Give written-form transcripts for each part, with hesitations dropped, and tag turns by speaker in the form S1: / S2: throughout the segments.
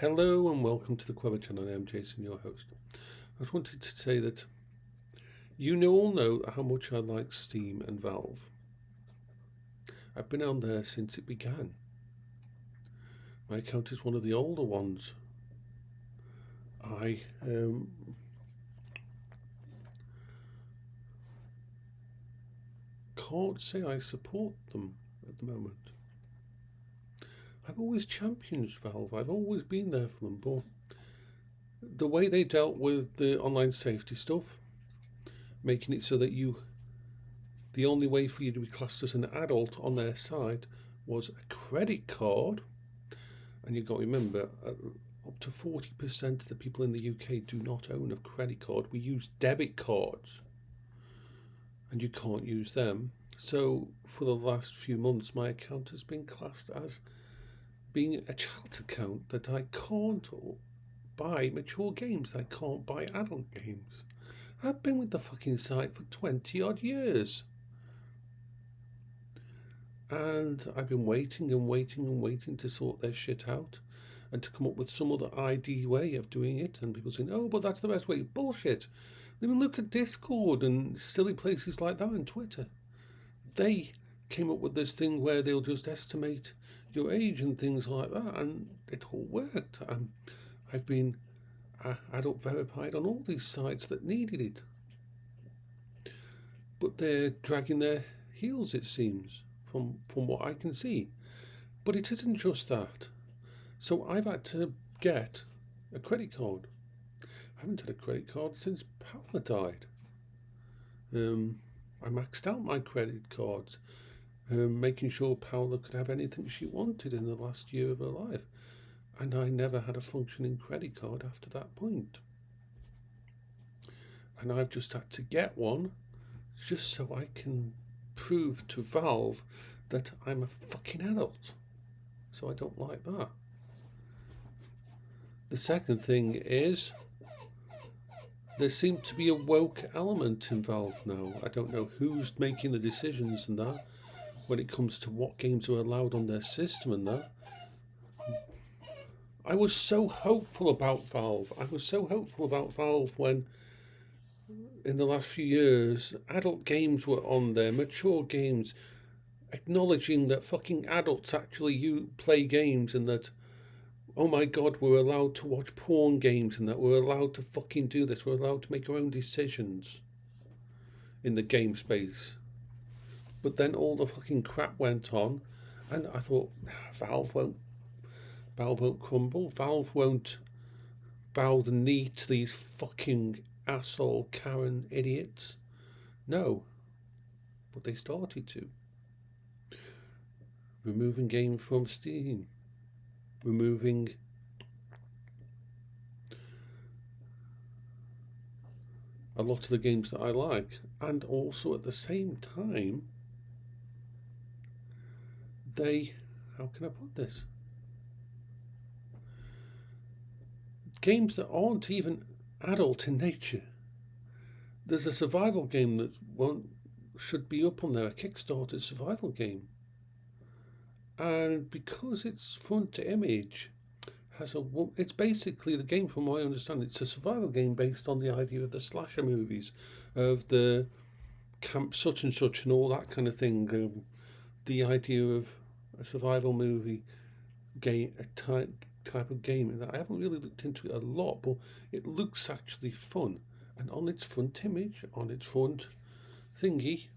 S1: Hello and welcome to the VRchat. I am Jason, your host. I just wanted to say that all know how much I like Steam and Valve. I've been on there since it began. My account is one of the older ones. I can't say I support them at the moment. I've always championed Valve. I've always been there for them, but the way they dealt with the online safety stuff, making it so that the only way for you to be classed as an adult on their side was a credit card, and you've got to remember, up to 40% of the people in the UK do not own a credit card. We use debit cards, and you can't use them. So for the last few months, my account has been classed as being a child account, that I can't buy mature games, I can't buy adult games. I've been with the fucking site for 20 odd years. And I've been waiting to sort their shit out and to come up with some other ID way of doing it. And people saying, oh, but that's the best way. Bullshit. I mean, look at Discord and silly places like that and Twitter. They came up with this thing where they'll just estimate your age and things like that, and it all worked. I've been adult verified on all these sites that needed it. But they're dragging their heels, it seems, from what I can see. But it isn't just that. So I've had to get a credit card. I haven't had a credit card since Paola died. I maxed out my credit cards, making sure Paola could have anything she wanted in the last year of her life. And I never had a functioning credit card after that point. And I've just had to get one just so I can prove to Valve that I'm a fucking adult. So I don't like that. The second thing is, there seems to be a woke element in Valve now. I don't know who's making the decisions and that when it comes to what games are allowed on their system and that. I was so hopeful about Valve. When in the last few years adult games were on there, mature games, acknowledging that fucking adults actually play games, and that, oh my god, we're allowed to watch porn games, and that we're allowed to fucking do this, we're allowed to make our own decisions in the game space. But then all the fucking crap went on, and I thought, Valve won't crumble. Valve won't bow the knee to these fucking asshole Karen idiots. No. But they started to. Removing games from Steam. Removing a lot of the games that I like. And also at the same time, how can I put this? Games that aren't even adult in nature. There's a survival game that should be up on there, a Kickstarter survival game. And because it's front to image, it's basically the game, from what I understand, it's a survival game based on the idea of the slasher movies, of the Camp such and such and all that kind of thing. The idea of a survival movie game, a type of game, and I haven't really looked into it a lot, but it looks actually fun. And on its front image, on its front thingy,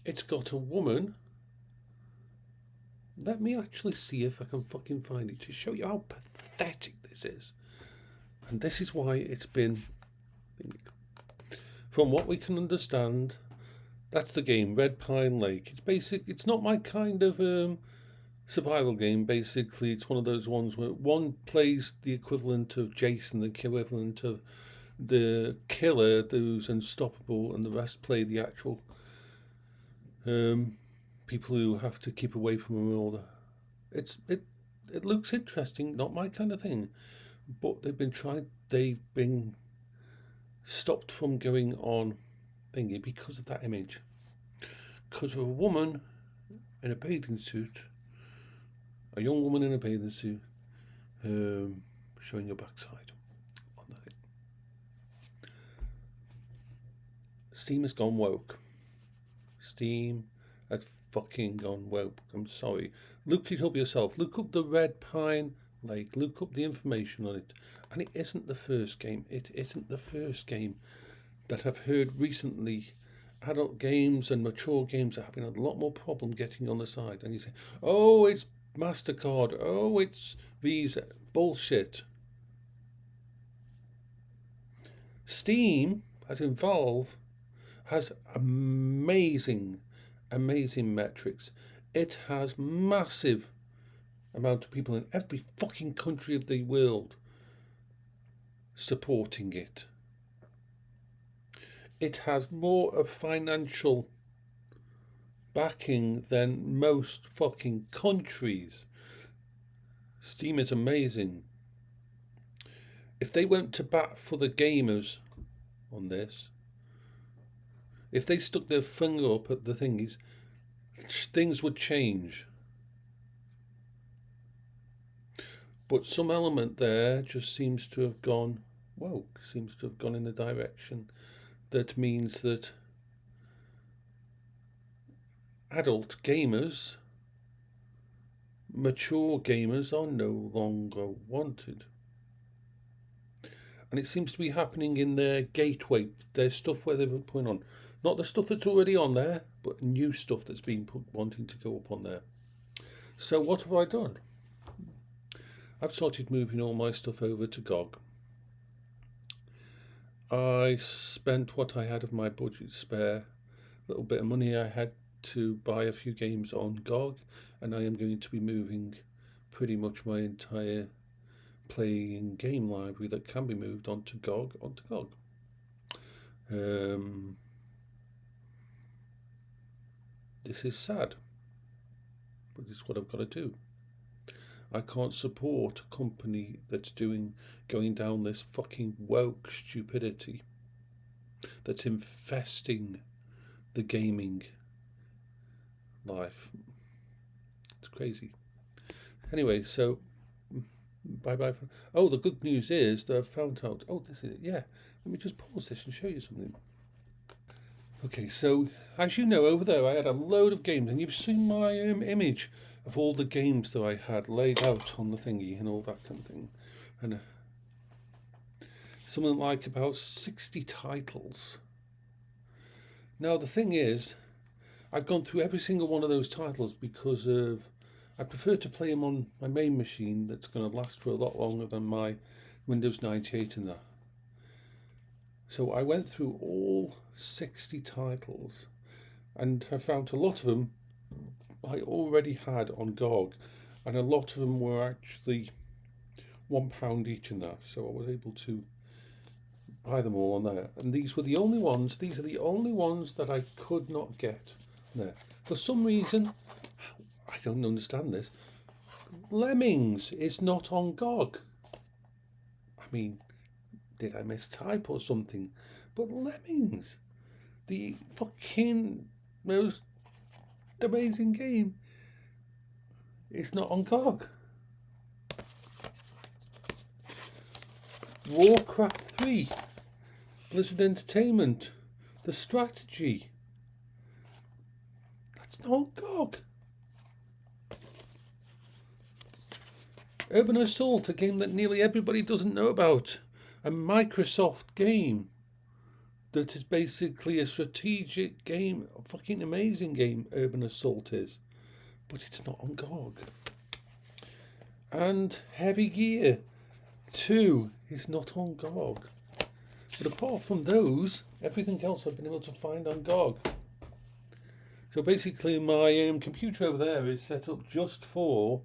S1: it's got a woman. Let me actually see if I can fucking find it to show you how pathetic this is. And this is why it's been, from what we can understand, that's the game, Red Pine Lake. It's not my kind of survival game. Basically, it's one of those ones where one plays the equivalent of Jason, the equivalent of the killer who's unstoppable, and the rest play the actual people who have to keep away from him and all that. It looks interesting, not my kind of thing, but they've been stopped from going on thingy because of that image. Because of a woman a young woman in a bathing suit, showing your backside on the thing. Steam has gone woke. Steam has fucking gone woke. I'm sorry. Look it up yourself. Look up the Red Pine Lake. Look up the information on it. And it isn't the first game. It isn't the first game that I've heard recently. Adult games and mature games are having a lot more problem getting on the side. And you say, oh, it's MasterCard. Oh, it's Visa. Bullshit. Steam, as in Valve, has amazing metrics. It has massive amount of people in every fucking country of the world supporting it. It has more of financial backing than most fucking countries. Steam is amazing. If they went to bat for the gamers on this, if they stuck their finger up at the thingies, things would change. But some element there just seems to have gone woke, seems to have gone in a direction that means that adult gamers, mature gamers, are no longer wanted. And it seems to be happening in their gateway, their stuff where they're putting on. Not the stuff that's already on there, but new stuff that's been wanting to go up on there. So what have I done? I've started moving all my stuff over to GOG. I spent what I had of my budget spare, little bit of money I had to buy a few games on GOG, and I am going to be moving pretty much my entire playing game library that can be moved onto GOG. This is sad, but this is what I've got to do. I can't support a company that's going down this fucking woke stupidity that's infesting the gaming life. It's crazy. Anyway, so bye. Oh, the good news is that I've found out. Oh, this is it. Yeah. Let me just pause this and show you something. Okay, so as you know, over there I had a load of games, and you've seen my image of all the games that I had laid out on the thingy and all that kind of thing, and something like about 60 titles. Now the thing is, I've gone through every single one of those titles because I prefer to play them on my main machine that's going to last for a lot longer than my Windows 98 and that. So I went through all 60 titles, and I found a lot of them I already had on GOG, and a lot of them were actually £1 each in that, so I was able to buy them all on there. And these are the only ones that I could not get there. For some reason, I don't understand this, Lemmings is not on GOG. I mean, did I mistype or something? But Lemmings, the fucking most amazing game, is not on GOG. Warcraft 3, Blizzard Entertainment, the strategy, that's not on GOG. Urban Assault, a game that nearly everybody doesn't know about, a Microsoft game that is basically a strategic game, a fucking amazing game, Urban Assault is, but it's not on GOG. And Heavy Gear 2 is not on GOG. But apart from those, everything else I've been able to find on GOG. So basically my computer over there is set up just for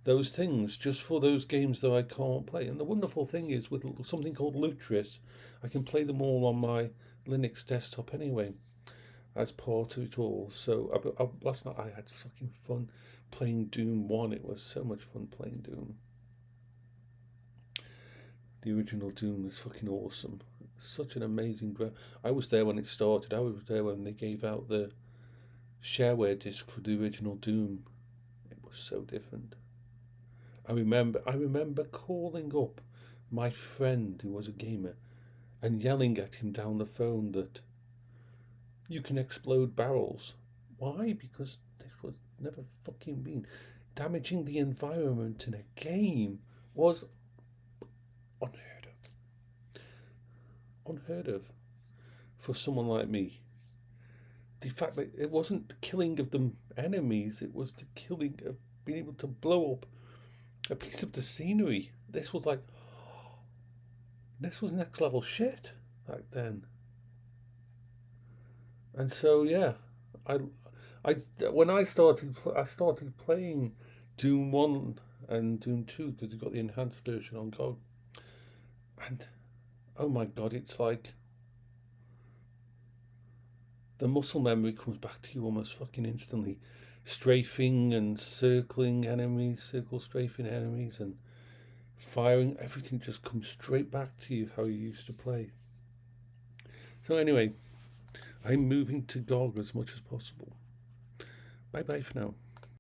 S1: those things, just for those games that I can't play. And the wonderful thing is, with something called Lutris, I can play them all on my Linux desktop anyway, as part of it all. So last night I had fucking fun playing Doom 1. It was so much fun playing Doom. The original Doom was fucking awesome. Such an amazing I was there when it started. I was there when they gave out the shareware disc for the original Doom. It was so different. I remember calling up my friend who was a gamer and yelling at him down the phone that you can explode barrels. Why? Because this was never fucking been. Damaging the environment in a game was unheard of. Unheard of for someone like me. The fact that it wasn't the killing of the enemies, it was the killing of being able to blow up a piece of the scenery. This was next level shit back then. And so yeah, I, when I started playing Doom 1 and Doom 2 because we got the enhanced version on GOG, and oh my god, it's like the muscle memory comes back to you almost fucking instantly. Strafing and circling enemies, circle strafing enemies, and firing, everything just comes straight back to you how you used to play. So anyway, I'm moving to GOG as much as possible. Bye bye for now.